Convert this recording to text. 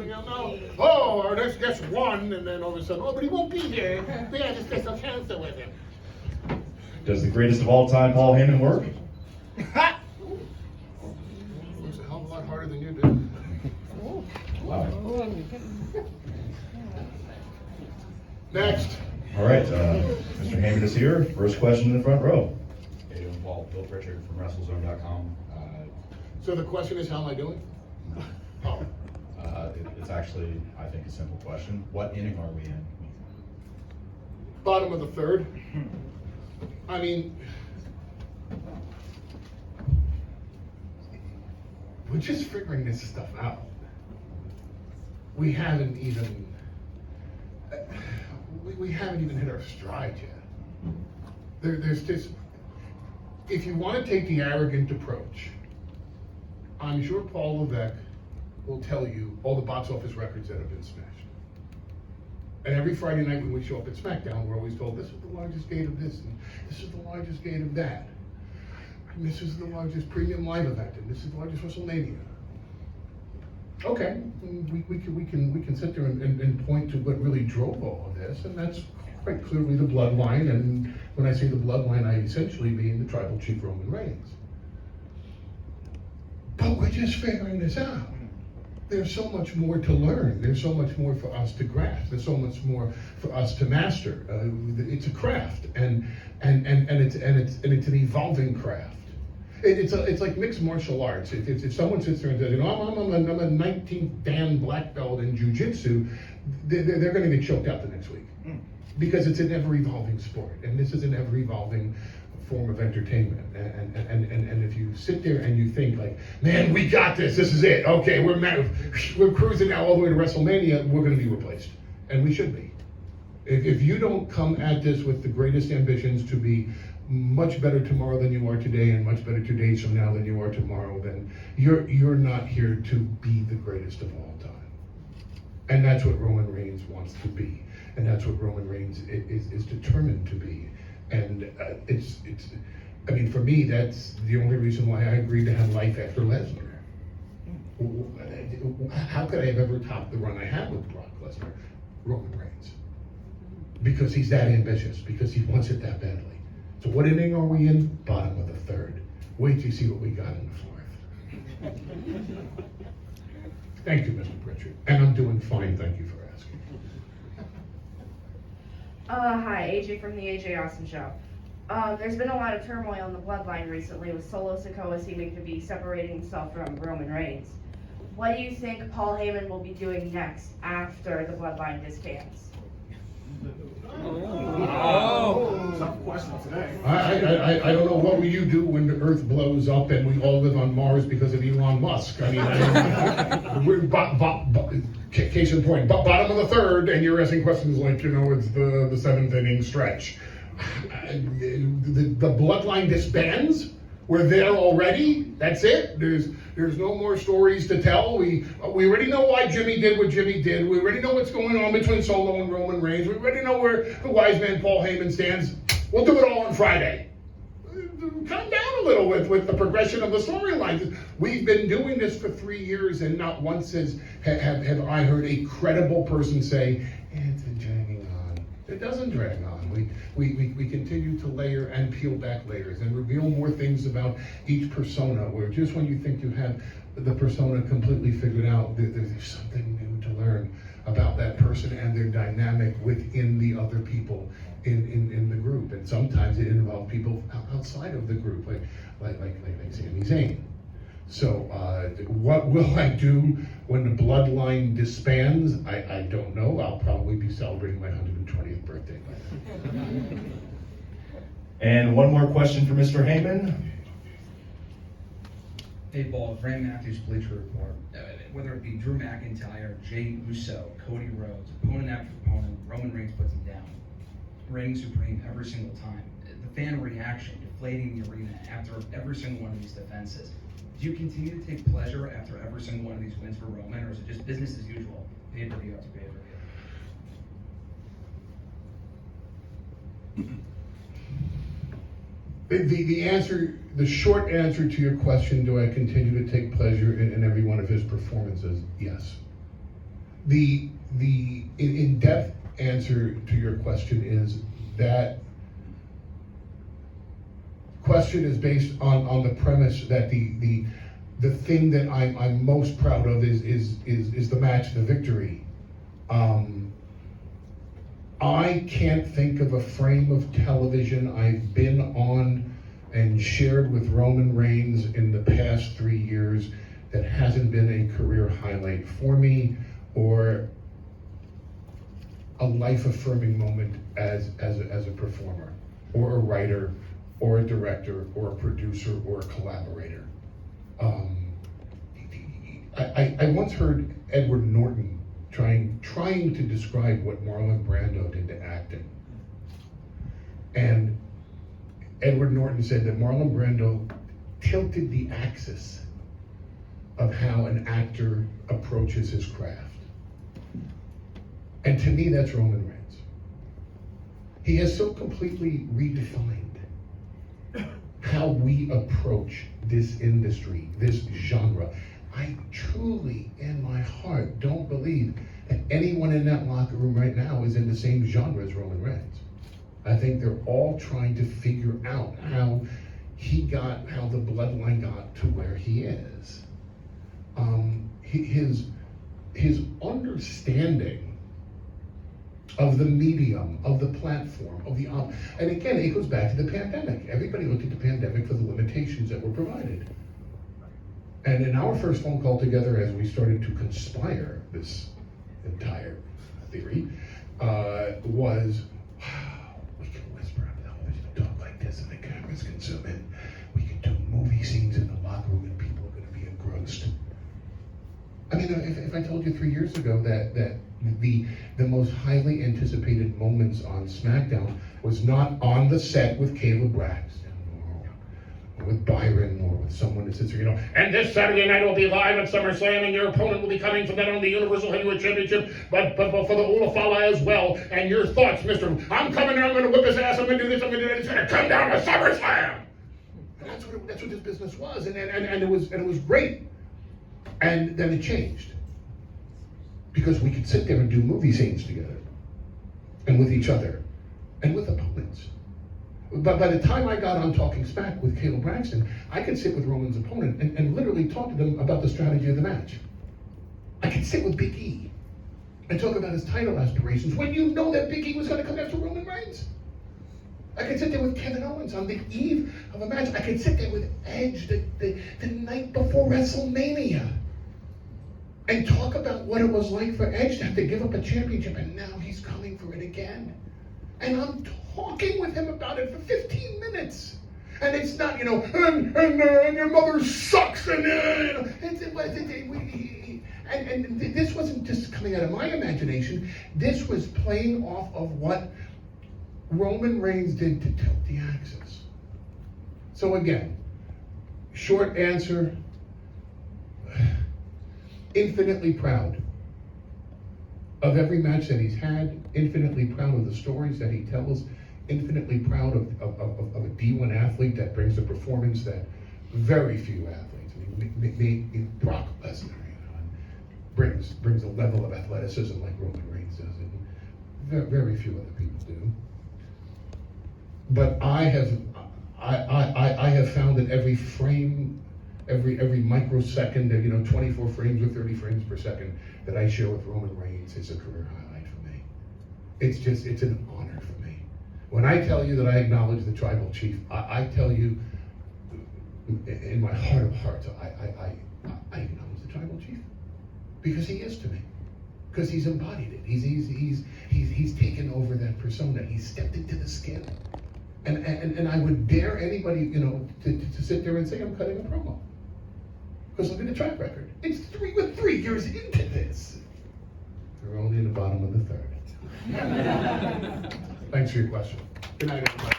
everything else. No. Oh, our next guest won, and then all of a sudden, oh, but he won't be here. Yeah, this guy's so cancer with him. Does the greatest of all time, Paul Heyman, work? Ha! It's a hell of a lot harder than you did. Wow. Next. All right, Mr. Heyman is here. First question in the front row. Hey, I'm Paul, Bill Pritchard from WrestleZone.com. So the question is, how am I doing? Oh. It's actually, I think, a simple question. What inning are we in? Bottom of the third. I mean, we're just figuring this stuff out. We haven't even hit our stride yet. There's just, if you want to take the arrogant approach, I'm sure Paul Levesque will tell you all the box office records that have been smashed. And every Friday night when we show up at SmackDown, we're always told this is the largest gate of this, and this is the largest gate of that. And this is the largest premium live event, and this is the largest WrestleMania. Okay, we can sit there and point to what really drove all of this, and that's quite clearly the Bloodline. And when I say the Bloodline, I essentially mean the Tribal Chief Roman Reigns. But we're just figuring this out. There's so much more to learn. There's so much more for us to grasp. There's so much more for us to master. It's a craft, and it's an evolving craft. It's like mixed martial arts. If someone sits there and says, you know, I'm a 19th Dan black belt in jiu-jitsu, they're going to get choked out the next week, because it's an ever-evolving sport, and this is an ever-evolving form of entertainment. And if you sit there and you think like, man, we got this. This is it. Okay, we're cruising now all the way to WrestleMania. We're going to be replaced, and we should be. If you don't come at this with the greatest ambitions to be much better tomorrow than you are today, and much better 2 days from now than you are tomorrow, then you're not here to be the greatest of all time. And that's what Roman Reigns wants to be, and that's what Roman Reigns is determined to be. And I mean, for me, that's the only reason why I agreed to have life after Lesnar. How could I have ever topped the run I had with Brock Lesnar? Roman Reigns. Because he's that ambitious, because he wants it that badly. So what inning are we in? Bottom of the third. Wait till you see what we got in the fourth. Thank you, Mr. Pritchard. And I'm doing fine, thank you for asking. Hi, AJ from the AJ Austin Show. There's been a lot of turmoil in the Bloodline recently, with Solo Sikoa seeming to be separating himself from Roman Reigns. What do you think Paul Heyman will be doing next after the Bloodline disbands? Tough question today. I don't know what will you do when the Earth blows up and we all live on Mars because of Elon Musk. I mean, we're case in point, bottom of the third, and you're asking questions like, you know, it's the seventh inning stretch. The Bloodline disbands. We're there already. That's it. There's no more stories to tell. We already know why Jimmy did what Jimmy did. We already know what's going on between Solo and Roman Reigns. We already know where the wise man Paul Heyman stands. We'll do it all on Friday. Calm down a little with the progression of the storylines. We've been doing this for 3 years, and not once have I heard a credible person say, it's been dragging on. It doesn't drag on. We continue to layer and peel back layers and reveal more things about each persona, where just when you think you have the persona completely figured out, there's something new to learn about that person and their dynamic within the other people in the group. And sometimes it involves people outside of the group, like Sami Zayn. So what will I do when the Bloodline disbands? I don't know. I'll probably be celebrating my 120th birthday by then. And one more question for Mr. Heyman. Hey, Paul, Frank Matthews, Bleacher Report. Whether it be Drew McIntyre, Jey Uso, Cody Rhodes, opponent after opponent, Roman Reigns puts him down, reigning supreme every single time. The fan reaction, deflating the arena after every single one of these defenses. Do you continue to take pleasure after every single one of these wins for Roman, or is it just business as usual, pay-per-view after pay-per-view? The short answer to your question, do I continue to take pleasure in every one of his performances? Yes. The in-depth answer to your question is that question is based on the premise that the thing that I'm most proud of is the match, the victory. I can't think of a frame of television I've been on and shared with Roman Reigns in the past 3 years that hasn't been a career highlight for me, or a life-affirming moment as a performer, or a writer, or a director, or a producer, or a collaborator. I once heard Edward Norton trying to describe what Marlon Brando did to acting. And Edward Norton said that Marlon Brando tilted the axis of how an actor approaches his craft. And to me, that's Roman Reigns. He has so completely redefined how we approach this industry, this genre. I truly, in my heart, don't believe that anyone in that locker room right now is in the same genre as Roman Reigns. I think they're all trying to figure out how the Bloodline got to where he is. His understanding of the medium, of the platform, and again, it goes back to the pandemic. Everybody looked at the pandemic for the limitations that were provided. And in our first phone call together, as we started to conspire this entire theory, was, wow, we can whisper on television and talk like this and the cameras can zoom in. We can do movie scenes in the locker room and people are going to be engrossed. I mean, if I told you 3 years ago that the most highly anticipated moments on SmackDown was not on the set with Caleb Braxton, or with Byron, or with someone that sits here, and this Saturday night will be live at SummerSlam, and your opponent will be coming from not only the Universal Heavyweight Championship, but for the Olafala as well. And your thoughts, Mr. I'm coming in, I'm going to whip his ass, I'm going to do this, I'm going to do that, it's going to come down to SummerSlam. And that's what this business was, and it was great. And then it changed, because we could sit there and do movie scenes together, and with each other, and with opponents. But by the time I got on Talking Smack with Caleb Braxton, I could sit with Roman's opponent and literally talk to them about the strategy of the match. I could sit with Big E and talk about his title aspirations when you know that Big E was going to come after Roman Reigns. I could sit there with Kevin Owens on the eve of a match. I could sit there with Edge the night before WrestleMania and talk about what it was like for Edge to have to give up a championship, and now he's coming for it again. And I'm talking with him about it for 15 minutes. And it's not, and your mother sucks, and this wasn't just coming out of my imagination. This was playing off of what Roman Reigns did to tilt the axis. So again, short answer, infinitely proud of every match that he's had, infinitely proud of the stories that he tells, infinitely proud of a D1 athlete that brings a performance that very few athletes, Brock Lesnar, brings a level of athleticism like Roman Reigns does, and very few other people do. But I have found that every frame, every microsecond, 24 frames or 30 frames per second that I share with Roman Reigns is a career highlight for me. It's an honor for me. When I tell you that I acknowledge the tribal chief, I tell you in my heart of hearts, I acknowledge the tribal chief, because he is to me, because he's embodied it. He's taken over that persona. He's stepped into the skin. And I would dare anybody, to sit there and say I'm cutting a promo. Because look at the track record. We're 3 years into this. We're only in the bottom of the third. Thanks for your question. Good night, everybody.